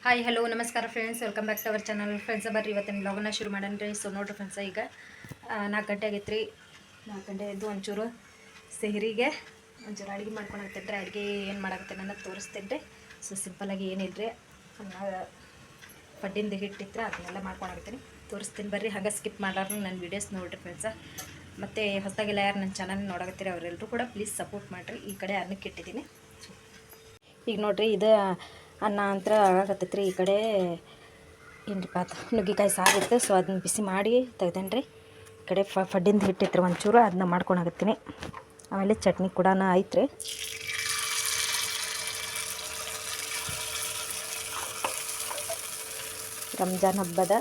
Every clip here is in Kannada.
ಹಾಯ್ ಹಲೋ ನಮಸ್ಕಾರ friends, welcome back to our channel. Friends ಬರ್ರಿ ಇವತ್ತಿನ ಬ್ಲಾಗನ್ನ ಶುರು ಮಾಡೋಣ ರೀ. ಸೊ ನೋಡಿರಿ ಫ್ರೆಂಡ್ಸ, ಈಗ 4 ಗಂಟೆ ಆಗೈತೆ ರೀ. 4 ಗಂಟೆ ಎದ್ದು ಒಂಚೂರು ಸೆಹರಿಗೆ ಒಂಚೂರು ಅಡುಗೆ ಮಾಡ್ಕೊಂಡು ಹೋಗ್ತೇನೆ ರೀ. ಅಡುಗೆ ಏನು ಮಾಡಾಕತ್ತೇನೆ ಅನ್ನೋದು ತೋರಿಸ್ತೇನೆ ರೀ. ಸೊ ಸಿಂಪಲಾಗಿ ಏನಿಲ್ಲ ರೀ, ಪಡ್ಡಿಂದು ಹಿಟ್ಟಿತ್ತು ಅದನ್ನೆಲ್ಲ ಮಾಡ್ಕೊಂಡು ಹೋಗ್ತೀನಿ, ತೋರಿಸ್ತೀನಿ ಬರ್ರಿ. ಹಾಗೆ ಸ್ಕಿಪ್ ಮಾಡಾರ್ದು ನನ್ನ ವೀಡಿಯೋಸ್ ನೋಡಿರಿ ಫ್ರೆಂಡ್ಸ. ಮತ್ತು ಹೊಸದಾಗೆಲ್ಲ ಯಾರು ನನ್ನ ಚಾನಲ್ ನೋಡಾಕತ್ತೀರಿ ಅವರೆಲ್ಲರೂ ಕೂಡ ಪ್ಲೀಸ್ ಸಪೋರ್ಟ್ ಮಾಡಿರಿ. ಈ ಕಡೆ ಅನ್ನಕ್ಕೆ ಇಟ್ಟಿದ್ದೀನಿ. ಈಗ ನೋಡಿರಿ, ಇದು ಅನ್ನ ಅಂತ ಆಗಾಕತ್ತೈತೆ ರೀ. ಈ ಕಡೆ ಏನರಿಪ್ಪ ನುಗ್ಗಿಕಾಯಿ ಸಾರಿತ್ತು, ಸೊ ಅದನ್ನ ಬಿಸಿ ಮಾಡಿ ತೆಗ್ದೇನೆ ರೀ. ಈ ಕಡೆ ಪಡ್ಡಿಂದು ಹಿಟ್ಟಿತ್ತು ಒಂಚೂರು, ಅದನ್ನ ಮಾಡ್ಕೊಂಡು ಹೋಗ್ತೀನಿ. ಆಮೇಲೆ ಚಟ್ನಿ ಕೂಡ ಐತ್ರಿ. ರಂಜಾನ್ ಹಬ್ಬದ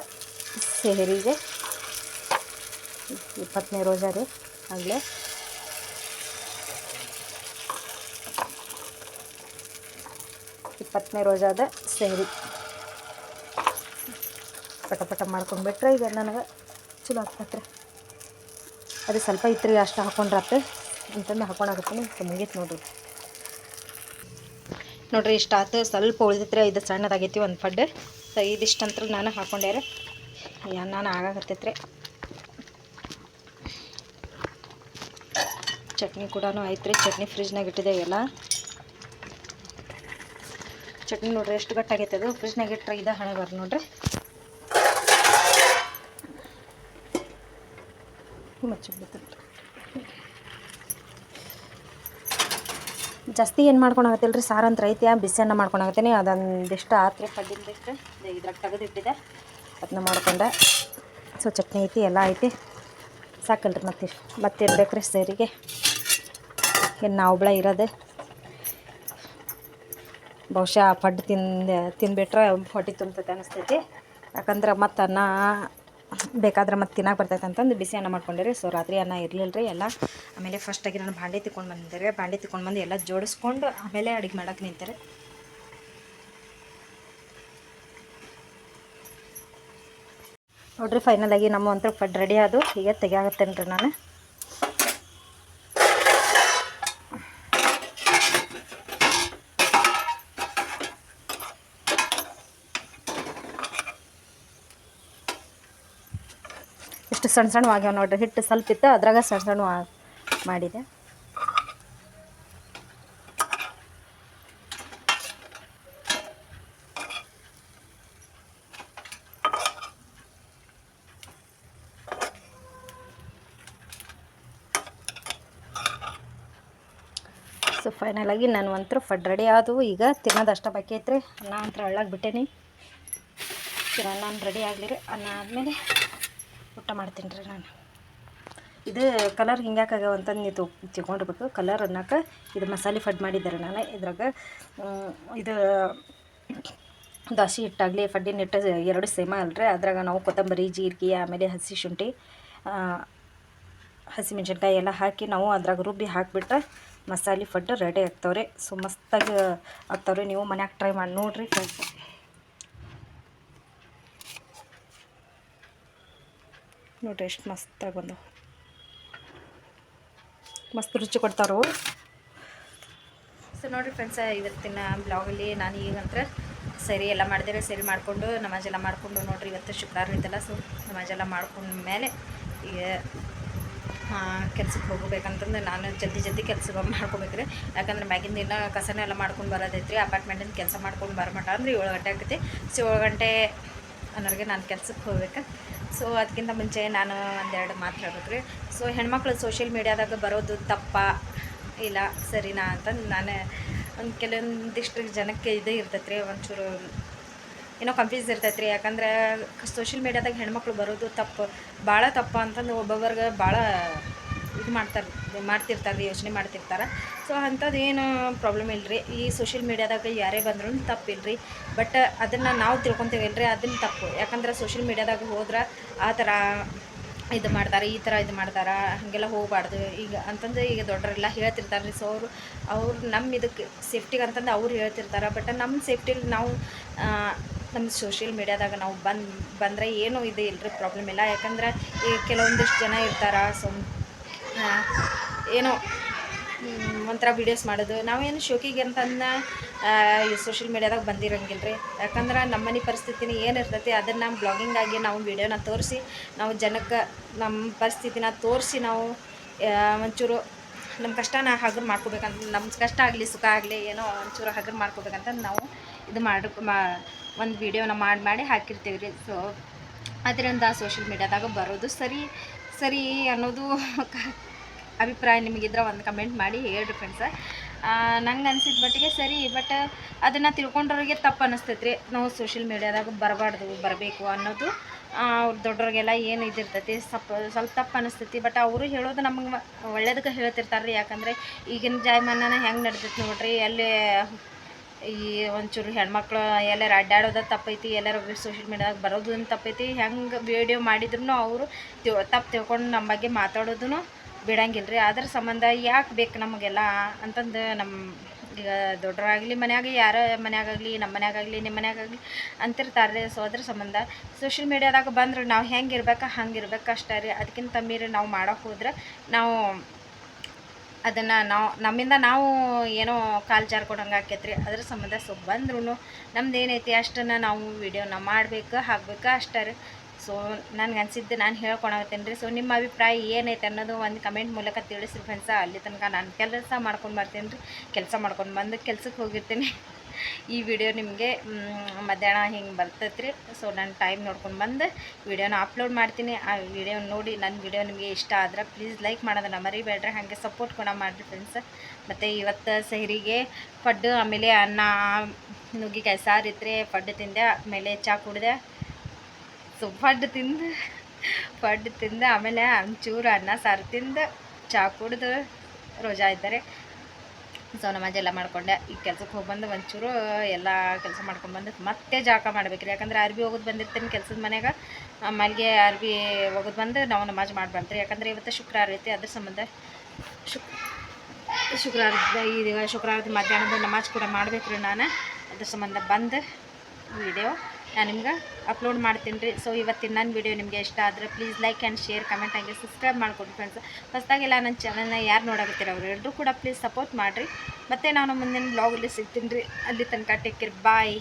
ಸೆಹರಿಗೆ 20ನೇ ರೋಜಾ ರೀ. ಆಗಲೇ ರೋಜಾದ ಸೆಹರಿ ಪಟ ಮಾಡ್ಕೊಂಡ್ಬಿಟ್ರೆ ಈಗ ನನಗೆ ಚಲೋ ಆಗ್ತೈತೆ ರೀ. ಅದು ಸ್ವಲ್ಪ ಇತ್ತು ರೀ, ಅಷ್ಟು ಹಾಕೊಂಡ್ರಾತೆ ಅಂತಂದು ಹಾಕೊಂಡಾಗತ್ತೀನಿ. ಮುಗೀತು ನೋಡ್ರಿ ಇಷ್ಟು ಆತು. ಸ್ವಲ್ಪ ಉಳಿದೈತ್ರಿ, ಇದು ಸಣ್ಣದಾಗೈತಿ ಒಂದು ಪಡ್ಡು. ಸೊ ಇದಿಷ್ಟಂತ್ರ ನಾನು ಹಾಕೊಂಡೆ ರೀ. ನಾನು ಆಗಾಕತ್ತೈತ್ರಿ. ಚಟ್ನಿ ಕೂಡ ಐತ್ರಿ. ಚಟ್ನಿ ಫ್ರಿಜ್ನಾಗ ಇಟ್ಟಿದ್ದೇವೆ ಎಲ್ಲ. ಚಟ್ನಿ ನೋಡ್ರಿ ಎಷ್ಟು ಗಟ್ಟಾಗೈತೆ. ಅದು ಫ್ರಿಜ್ನಾಗ ಇಟ್ಟರೆ ಇದು ಹಣೆ ಬರ್ರಿ ನೋಡ್ರಿ. ಮುಚ್ಚಿಬಿಡ್ತೀನಿ. ಜಾಸ್ತಿ ಏನು ಮಾಡ್ಕೊಂಡು ಆಗತ್ತಿಲ್ಲ ರೀ. ಸಾರು ಅಂತ ಐತಿ, ಬಿಸಿ ಅನ್ನ ಮಾಡ್ಕೊಂಡು ಆಗತ್ತೀನಿ. ಅದೊಂದಿಷ್ಟು ಆತ್ರಿ ಪಡ್ಡಿಂದಿಷ್ಟು ಇದ್ರಾಗ ತೆಗೆದಿಟ್ಟಿದೆ, ಅದನ್ನ ಮಾಡ್ಕೊಂಡೆ. ಸೊ ಚಟ್ನಿ ಐತಿ, ಎಲ್ಲ ಐತಿ, ಸಾಕಲ್ರಿ. ಮತ್ತೆ ಇರ್ಬೇಕು ರೀ ಸರಿಗೆ. ಇನ್ನು ನಾವುಗಳ ಇರೋದು ಬಹುಶಃ ಆ ಪಡ್ಡು ತಿಂದುಬಿಟ್ರೆ ಹೊಟ್ಟೆ ತುಂಬತೈತೆ ಅನಿಸ್ತೈತಿ. ಯಾಕಂದ್ರೆ ಮತ್ತು ಅನ್ನ ಬೇಕಾದ್ರೆ ಮತ್ತೆ ತಿನ್ನಕ್ಕೆ ಬರ್ತೈತೆ ಅಂತಂದು ಬಿಸಿ ಅನ್ನ ಮಾಡ್ಕೊಂಡಿರಿ. ಸೊ ರಾತ್ರಿ ಅನ್ನ ಇರಲಿಲ್ಲ ರೀ ಎಲ್ಲ. ಆಮೇಲೆ ಫಸ್ಟಾಗಿ ನಾನು ಬಾಂಡೆ ತಿಕ್ಕೊಂಡು ಬಂದಿದ್ದೆ. ಬಾಂಡೆ ತಿಕ್ಕೊಂಡು ಬಂದು ಎಲ್ಲ ಜೋಡಿಸ್ಕೊಂಡು ಆಮೇಲೆ ಅಡುಗೆ ಮಾಡೋಕೆ ನಿಂತಾರೆ. ನೋಡಿರಿ ಫೈನಲಾಗಿ ನಮ್ಮ ಒಂಥರ ಪಡ್ಡು ರೆಡಿ ಆದು. ಈಗ ತೆಗಿಯಾಗತ್ತೇನೆ ರೀ ನಾನು. ಇಷ್ಟು ಸಣ್ಣ ಆಗ್ಯಾವ ನೋಡ್ರಿ. ಹಿಟ್ಟು ಸ್ವಲ್ಪ ಇತ್ತು, ಅದ್ರಾಗ ಸಣ್ಣ ಮಾಡಿದೆ. ಸೊ ಫೈನಲಾಗಿ ನಾನು ಒಂಥರ ಪಡ್ಡು ರೆಡಿ ಆದವು. ಈಗ ತಿನ್ನೋದು ಅಷ್ಟ ಬಾಕಿ ಐತ್ರಿ. ಅನ್ನ ಅಂತ ಹಳ್ಳಾಗಿ ಬಿಟ್ಟೇನಿ. ಅನ್ನ ರೆಡಿ ಆಗಲಿ. ಅನ್ನ ಆದಮೇಲೆ ಊಟ ಮಾಡ್ತೀನಿ ರೀ ನಾನು. ಇದು ಕಲರ್ ಹಿಂಗ್ಯಾಕಾಗ್ಯಾವ ಅಂತಂದು ನೀವು ತಿಳ್ಕೊಂಡಿರ್ಬೇಕು. ಕಲರ್ ಅನ್ನೋಕೆ ಇದು ಮಸಾಲೆ ಪಡ್ಡು ಮಾಡಿದ್ದಾರೆ ನಾನು. ಇದ್ರಾಗ ಇದು ದಾಸಿ ಹಿಟ್ಟಾಗಲಿ ಪಡ್ಡಿನ ಹಿಟ್ಟು ಎರಡು ಸೇಮ ಅಲ್ರಿ. ಅದ್ರಾಗ ನಾವು ಕೊತ್ತಂಬರಿ, ಜೀರಿಗೆ, ಆಮೇಲೆ ಹಸಿ ಶುಂಠಿ, ಹಸಿಮೆಣ್ಸಿನ್ಕಾಯಿ ಎಲ್ಲ ಹಾಕಿ ನಾವು ಅದ್ರಾಗ ರುಬ್ಬಿ ಹಾಕಿಬಿಟ್ರೆ ಮಸಾಲೆ ಪಡ್ಡು ರೆಡಿ ಆಗ್ತಾವ್ರಿ. ಸೊ ಮಸ್ತಾಗಿ ಆಗ್ತಾವ್ರಿ. ನೀವು ಮನ್ಯಾಗ ಟ್ರೈ ಮಾಡಿ ನೋಡಿರಿ ಫ್ರೆಂಡ್ಸ್. ನೋಡಿರಿ ಎಷ್ಟು ಮಸ್ತಾಗಿ ಬಂದವು. ಮಸ್ತ್ ರುಚಿ ಕೊಡ್ತಾರೋ. ಸೊ ನೋಡಿರಿ ಫ್ರೆಂಡ್ಸ, ಇವತ್ತಿನ ಬ್ಲಾಗಲ್ಲಿ ನಾನು ಈಗಂತ್ರ ಸರಿ ಎಲ್ಲ ಮಾಡಿದೆ. ಸರಿ ಮಾಡಿಕೊಂಡು ನಮಾಜೆಲ್ಲ ಮಾಡಿಕೊಂಡು ನೋಡಿರಿ, ಇವತ್ತು ಶುಕ್ರವಾರ ಇದ್ದಲ್ಲ. ಸೊ ನಮಾಜೆಲ್ಲ ಮಾಡ್ಕೊಂಡ ಮೇಲೆ ಈಗ ಕೆಲ್ಸಕ್ಕೆ ಹೋಗಬೇಕಂತಂದು ನಾನು ಜಲ್ದಿ ಕೆಲಸ ಮಾಡ್ಕೋಬೇಕ್ರಿ. ಯಾಕಂದ್ರೆ ಮ್ಯಾಗಿನ ದಿನ ಕಸನ ಎಲ್ಲ ಮಾಡ್ಕೊಂಡು ಬರೋದೈತ್ರಿ. ಅಪಾರ್ಟ್ಮೆಂಟಿಂದ ಕೆಲಸ ಮಾಡ್ಕೊಂಡು ಬರೋಮಟ ಅಂದ್ರೆ 7 ಗಂಟೆ ಆಗ್ತೈತಿ. ಸೊ 7 ಗಂಟೆ ಅನ್ನೋರಿಗೆ ನಾನು ಕೆಲ್ಸಕ್ಕೆ ಹೋಗ್ಬೇಕು. ಸೊ ಅದಕ್ಕಿಂತ ಮುಂಚೆ ನಾನು ಒಂದೆರಡು ಮಾತು ಹೇಳ್ಬೇಕು ರೀ. ಸೊ ಹೆಣ್ಮಕ್ಳು ಸೋಷಿಯಲ್ ಮೀಡ್ಯಾದಾಗ ಬರೋದು ತಪ್ಪ ಇಲ್ಲ ಸರಿನಾ ಅಂತಂದು ನಾನು ಕೆಲವೊಂದಿಷ್ಟು ಜನಕ್ಕೆ ಇದೇ ಇರ್ತೈತೆ ರೀ, ಒಂಚೂರು ಏನೋ ಕನ್ಫ್ಯೂಸ್ ಇರ್ತೈತೆ ರೀ. ಯಾಕಂದ್ರೆ ಸೋಷಿಯಲ್ ಮೀಡ್ಯಾದಾಗ ಹೆಣ್ಮಕ್ಳು ಬರೋದು ಭಾಳ ತಪ್ಪು ಅಂತಂದು ಒಬ್ಬೊಬ್ಬರಿಗೆ ಭಾಳ ಇದು ಮಾಡ್ತಿರ್ತಾರೆ ರೀ, ಯೋಚನೆ ಮಾಡ್ತಿರ್ತಾರೆ. ಸೊ ಅಂಥದ್ದು ಏನು ಪ್ರಾಬ್ಲಮ್ ಇಲ್ಲರಿ. ಈ ಸೋಷಿಯಲ್ ಮೀಡ್ಯಾದಾಗ ಯಾರೇ ಬಂದ್ರೂ ತಪ್ಪಿಲ್ಲ ರೀ. ಬಟ್ ಅದನ್ನು ನಾವು ತಿಳ್ಕೊತೀವಿಲ್ಲ ರೀ, ಅದನ್ನು ತಪ್ಪು. ಯಾಕಂದ್ರೆ ಸೋಷಿಯಲ್ ಮೀಡ್ಯಾದಾಗ ಹೋದ್ರೆ ಆ ಥರ ಇದು ಮಾಡ್ತಾರೆ, ಈ ಥರ ಇದು ಮಾಡ್ತಾರೆ, ಹಾಗೆಲ್ಲ ಹೋಗಬಾರ್ದು ಈಗ ಅಂತಂದು ಈಗ ದೊಡ್ಡರೆಲ್ಲ ಹೇಳ್ತಿರ್ತಾರೆ ರೀ. ಸೊ ಅವ್ರು ನಮ್ಮ ಇದಕ್ಕೆ ಸೇಫ್ಟಿಗೆ ಅಂತಂದು ಅವ್ರು ಹೇಳ್ತಿರ್ತಾರೆ. ಬಟ್ ನಮ್ಮ ಸೇಫ್ಟಿಲಿ ನಾವು ನಮ್ಮ ಸೋಷಿಯಲ್ ಮೀಡ್ಯಾದಾಗ ನಾವು ಬಂದರೆ ಏನೂ ಇದು ಇಲ್ಲರಿ, ಪ್ರಾಬ್ಲಮ್ ಇಲ್ಲ. ಯಾಕಂದ್ರೆ ಈಗ ಕೆಲವೊಂದಿಷ್ಟು ಜನ ಇರ್ತಾರೆ. ಸೊ ಏನೋ ಒಂಥರ ವೀಡಿಯೋಸ್ ಮಾಡೋದು. ನಾವೇನು ಶೋಕಿಗೆ ಅಂತಂದು ಸೋಷಿಯಲ್ ಮೀಡ್ಯಾದಾಗ ಬಂದಿರೋಂಗಿಲ್ಲ ರೀ. ಯಾಕಂದ್ರೆ ನಮ್ಮ ಮನೆ ಪರಿಸ್ಥಿತಿನ ಏನಿರ್ತೈತಿ ಅದನ್ನು ಬ್ಲಾಗಿಂಗಾಗಿ ನಾವು ವೀಡಿಯೋನ ತೋರಿಸಿ ನಾವು ಜನಕ್ಕೆ ನಮ್ಮ ಪರಿಸ್ಥಿತಿನ ತೋರಿಸಿ ನಾವು ಒಂಚೂರು ನಮ್ಮ ಕಷ್ಟನ ಹಗುರು ಮಾಡ್ಕೋಬೇಕಂತ, ನಮ್ಮ ಕಷ್ಟ ಆಗಲಿ ಸುಖ ಆಗಲಿ ಏನೋ ಒಂಚೂರು ಹಗುರು ಮಾಡ್ಕೋಬೇಕಂತ ನಾವು ಇದು ಒಂದು ವೀಡಿಯೋನ ಮಾಡಿ ಹಾಕಿರ್ತೀವಿ ರೀ. ಸೊ ಅದರಿಂದ ಸೋಷಿಯಲ್ ಮೀಡ್ಯಾದಾಗ ಬರೋದು ಸರಿ ಅನ್ನೋದು ಅಭಿಪ್ರಾಯ ನಿಮಗಿದ್ರೆ ಒಂದು ಕಮೆಂಟ್ ಮಾಡಿ ಹೇಳ್ರಿ ಫ್ರೆಂಡ್ಸ. ನಂಗೆ ಅನ್ಸಿದ ಮಟ್ಟಿಗೆ ಸರಿ, ಬಟ್ ಅದನ್ನು ತಿಳ್ಕೊಂಡ್ರವ್ರಿಗೆ ತಪ್ಪು ಅನ್ನಿಸ್ತೈತೆ ರೀ. ನಾವು ಸೋಷಿಯಲ್ ಮೀಡ್ಯಾದಾಗ ಬರಬೇಕು ಅನ್ನೋದು ಅವ್ರು ದೊಡ್ಡವ್ರಿಗೆಲ್ಲ ಏನು ಇದಿರ್ತೈತಿ ಸ್ವಲ್ಪ ತಪ್ಪು ಅನ್ನಿಸ್ತೈತಿ. ಬಟ್ ಅವರು ಹೇಳೋದು ನಮಗೆ ಒಳ್ಳೇದಕ್ಕೆ ಹೇಳ್ತಿರ್ತಾರೆ ರೀ. ಯಾಕಂದರೆ ಈಗಿನ ಜಾಯಮಾನ ಹೆಂಗೆ ನಡ್ದೈತಿ ನೋಡ್ರಿ, ಎಲ್ಲಿ ಈ ಒಂಚೂರು ಹೆಣ್ಮಕ್ಳು ಎಲ್ಲಾರು ಅಡ್ಡಾಡೋದು ತಪ್ಪೈತಿ, ಎಲ್ಲರೂ ಸೋಷಿಯಲ್ ಮೀಡ್ಯಾದಾಗ ಬರೋದು ತಪ್ಪೈತಿ. ಹೆಂಗೆ ವೀಡಿಯೋ ಮಾಡಿದ್ರು ಅವರು ತಪ್ಪು ತಿಳ್ಕೊಂಡು ನಮ್ಮ ಬಗ್ಗೆ ಮಾತಾಡೋದು ಬಿಡಂಗಿಲ್ಲ ರೀ. ಅದ್ರ ಸಂಬಂಧ ಯಾಕೆ ಬೇಕು ನಮಗೆಲ್ಲ ಅಂತಂದು ನಮ್ಮ ಈಗ ದೊಡ್ಡರಾಗಲಿ ಮನ್ಯಾಗ ಯಾರ ಮನ್ಯಾಗಾಗಲಿ ನಮ್ಮ ಮನ್ಯಾಗಾಗಲಿ ನಿಮ್ಮ ಮನ್ಯಾಗಾಗಲಿ ಅಂತಿರ್ತಾರೆ ರೀ. ಸೊ ಅದ್ರ ಸಂಬಂಧ ಸೋಷಿಯಲ್ ಮೀಡ್ಯಾದಾಗ ಬಂದ್ರೆ ನಾವು ಹೆಂಗೆ ಇರ್ಬೇಕು ಹಂಗೆ ಇರ್ಬೇಕು ಅಷ್ಟೇ ರೀ. ಅದಕ್ಕಿಂತ ಮೀರಿ ನಾವು ಮಾಡೋಕೆ ಹೋದ್ರೆ ನಾವು ಅದನ್ನು ನಮ್ಮಿಂದ ನಾವು ಏನೋ ಕಾಲು ಜಾರ್ಕೊಡಂಗೆ ಆಕೈತೆ ರೀ. ಅದ್ರ ಸಂಬಂಧ ಸೊ ಬಂದ್ರೂ ನಮ್ದು ಏನೈತಿ ಅಷ್ಟನ್ನು ನಾವು ವೀಡಿಯೋನ ಮಾಡಬೇಕು ಹಾಕ್ಬೇಕು ಅಷ್ಟೇ ರೀ. ಸೊ ನನಗೆ ಅನಿಸಿದ್ದು ನಾನು ಹೇಳ್ಕೊಳತ್ತೇನೆ ರೀ. ಸೊ ನಿಮ್ಮ ಅಭಿಪ್ರಾಯ ಏನೈತೆ ಅನ್ನೋದು ಒಂದು ಕಮೆಂಟ್ ಮೂಲಕ ತಿಳಿಸ್ರಿ ಫ್ರೆಂಡ್ಸ. ಅಲ್ಲಿ ತನಕ ನಾನು ಕೆಲಸ ಮಾಡ್ಕೊಂಡು ಬರ್ತೀನಿ ರೀ. ಕೆಲಸ ಮಾಡ್ಕೊಂಡು ಬಂದು ಕೆಲ್ಸಕ್ಕೆ ಹೋಗಿರ್ತೀನಿ. ಈ ವಿಡಿಯೋ ನಿಮಗೆ ಮಧ್ಯಾಹ್ನ ಹಿಂಗೆ ಬರ್ತೈತೆ ರೀ. ಸೊ ನಾನು ಟೈಮ್ ನೋಡ್ಕೊಂಡು ಬಂದು ವಿಡಿಯೋನ ಅಪ್ಲೋಡ್ ಮಾಡ್ತೀನಿ. ಆ ವಿಡಿಯೋ ನೋಡಿ ನನ್ನ ವಿಡಿಯೋ ನಿಮಗೆ ಇಷ್ಟ ಆದ್ರೆ ಪ್ಲೀಸ್ ಲೈಕ್ ಮಾಡೋದನ್ನ ಮರಿಬೇಡ್ರಿ. ಹಾಗೆ ಸಪೋರ್ಟ್ ಕೂಡ ಮಾಡಿರಿ ಫ್ರೆಂಡ್ಸ್. ಮತ್ತು ಇವತ್ತು ಸೆಹರಿಗೆ ಪಡ್ಡು, ಆಮೇಲೆ ಅನ್ನ ನುಗ್ಗಿಕಾಯಿ ಸಾರು ಇತ್ತು, ಪಡ್ಡು ತಿಂದೆ, ಆಮೇಲೆ ಚಹಾ ಕುಡಿದೆ. ಸೊ ಪಡ್ಡು ತಿಂದು ಆಮೇಲೆ ಒಂಚೂರು ಅನ್ನ ಸಾರು ತಿಂದು ಚಹಾ ಕುಡಿದು ರೋಜಾ ಇದ್ದಾರೆ. ಸೊ ನಮಾಜ್ ಎಲ್ಲ ಮಾಡ್ಕೊಂಡೆ ಈಗ ಕೆಲ್ಸಕ್ಕೆ ಹೋಗಿ ಬಂದು ಒಂಚೂರು ಎಲ್ಲ ಕೆಲಸ ಮಾಡ್ಕೊಂಡು ಬಂದು ಮತ್ತೆ ಜಳಕ ಮಾಡ್ಬೇಕ್ರಿ. ಯಾಕಂದ್ರೆ ಅರ್ಬಿ ಹೋಗೋದು ಬಂದಿರ್ತೀನಿ ಕೆಲಸದ ಮನೆಯಾಗ, ಮಲ್ಲಿಗೆ ಅರ್ಬಿ ಹೋಗೋದು ಬಂದು ನಾವು ನಮಾಜ್ ಮಾಡ್ಬಾರ್ದ್ರಿ. ಯಾಕಂದರೆ ಇವತ್ತು ಶುಕ್ರವಾರ ಐತಿ. ಅದ್ರ ಸಂಬಂಧ ಶುಕ್ರವಾರದ ಮಧ್ಯಾಹ್ನದ ನಮಾಜ್ ಕೂಡ ಮಾಡ್ಬೇಕ್ರಿ ನಾನು. ಅದ್ರ ಸಂಬಂಧ ಬಂದು ವಿಡಿಯೋ ನಾನು ನಿಮ್ಗೆ ಅಪ್ಲೋಡ್ ಮಾಡ್ತೀನಿ ರೀ. ಸೊ ಇವತ್ತಿನ ನನ್ನ ವಿಡಿಯೋ ನಿಮಗೆ ಇಷ್ಟ ಆದರೆ please like and share, comment ಹಾಗೆ ಸಬ್ಸ್ಕ್ರೈಬ್ ಮಾಡಿಕೊಡಿ ಫ್ರೆಂಡ್ಸ್. ಹೊಸದಾಗೆಲ್ಲ ನನ್ನ ಚಾನಲ್ನ ಯಾರು ನೋಡಾಕತ್ತೀರ ಅವರು ಎಲ್ಲರೂ ಕೂಡ ಪ್ಲೀಸ್ ಸಪೋರ್ಟ್ ಮಾಡಿರಿ. ಮತ್ತು ನಾನು ಮುಂದಿನ ಬ್ಲಾಗಲ್ಲಿ ಸಿಗ್ತೀನಿ ರೀ. ಅಲ್ಲಿ ತನಕ ಟೇಕ್ ಕೇರ್, ಬಾಯ್.